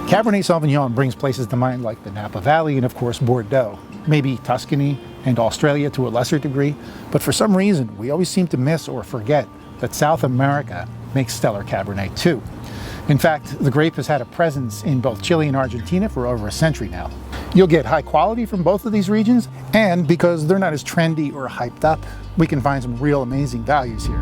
Cabernet Sauvignon brings places to mind like the Napa Valley and of course Bordeaux, maybe Tuscany and Australia to a lesser degree, but for some reason we always seem to miss or forget that South America makes stellar Cabernet too. In fact, the grape has had a presence in both Chile and Argentina for over a century now. You'll get high quality from both of these regions, and because they're not as trendy or hyped up, we can find some real amazing values here.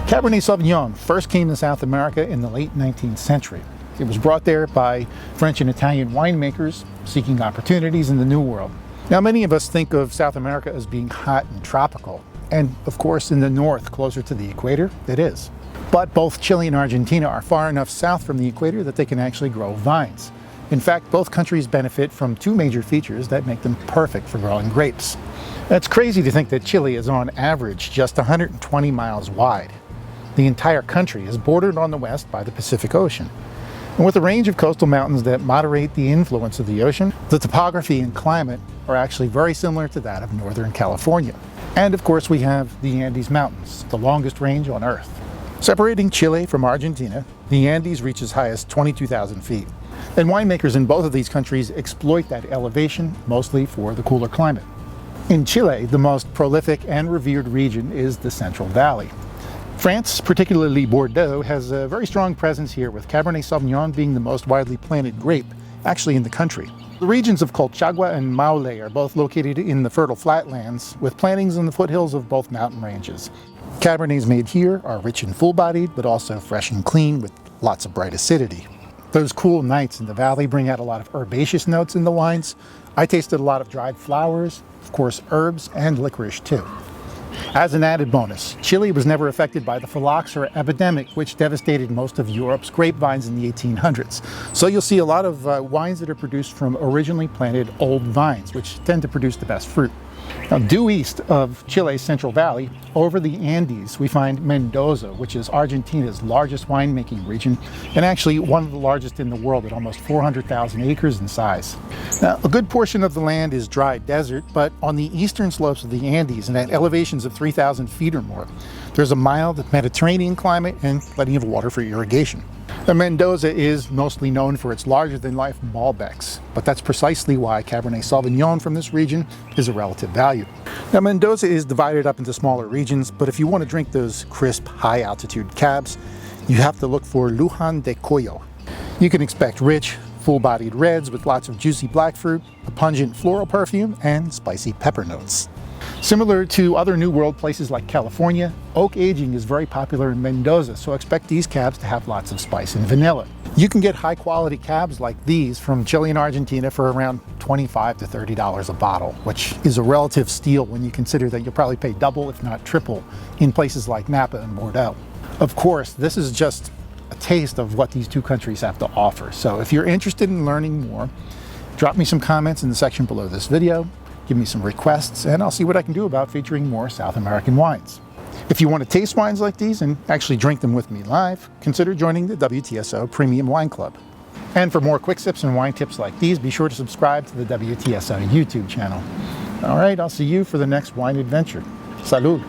Cabernet Sauvignon first came to South America in the late 19th century. It was brought there by French and Italian winemakers seeking opportunities in the New World. Now, many of us think of South America as being hot and tropical, and of course in the north, closer to the equator, it is. But both Chile and Argentina are far enough south from the equator that they can actually grow vines. In fact, both countries benefit from two major features that make them perfect for growing grapes. It's crazy to think that Chile is on average just 120 miles wide. The entire country is bordered on the west by the Pacific Ocean. And with a range of coastal mountains that moderate the influence of the ocean, the topography and climate are actually very similar to that of Northern California. And of course we have the Andes Mountains, the longest range on Earth. Separating Chile from Argentina, the Andes reach as high as 22,000 feet. And winemakers in both of these countries exploit that elevation mostly for the cooler climate. In Chile, the most prolific and revered region is the Central Valley. France, particularly Bordeaux, has a very strong presence here, with Cabernet Sauvignon being the most widely planted grape, actually in the country. The regions of Colchagua and Maule are both located in the fertile flatlands, with plantings in the foothills of both mountain ranges. Cabernets made here are rich and full-bodied, but also fresh and clean with lots of bright acidity. Those cool nights in the valley bring out a lot of herbaceous notes in the wines. I tasted a lot of dried flowers, of course herbs, and licorice too. As an added bonus, Chile was never affected by the phylloxera epidemic, which devastated most of Europe's grapevines in the 1800s. So you'll see a lot of wines that are produced from originally planted old vines, which tend to produce the best fruit. Now, due east of Chile's Central Valley, over the Andes, we find Mendoza, which is Argentina's largest winemaking region, and actually one of the largest in the world at almost 400,000 acres in size. Now, a good portion of the land is dry desert, but on the eastern slopes of the Andes and at elevations of 3,000 feet or more, there's a mild Mediterranean climate and plenty of water for irrigation. Now, Mendoza is mostly known for its larger-than-life Malbecs, but that's precisely why Cabernet Sauvignon from this region is a relative value. Now, Mendoza is divided up into smaller regions, but if you want to drink those crisp, high-altitude cabs, you have to look for Luján de Cuyo. You can expect rich, full-bodied reds with lots of juicy black fruit, a pungent floral perfume, and spicy pepper notes. Similar to other New World places like California, oak aging is very popular in Mendoza, so expect these cabs to have lots of spice and vanilla. You can get high-quality cabs like these from Chile and Argentina for around $25 to $30 a bottle, which is a relative steal when you consider that you'll probably pay double, if not triple, in places like Napa and Bordeaux. Of course, this is just a taste of what these two countries have to offer, so if you're interested in learning more, drop me some comments in the section below this video. Give me some requests, and I'll see what I can do about featuring more South American wines. If you want to taste wines like these and actually drink them with me live, consider joining the WTSO Premium Wine Club. And for more quick sips and wine tips like these, be sure to subscribe to the WTSO YouTube channel. All right, I'll see you for the next wine adventure. Salud!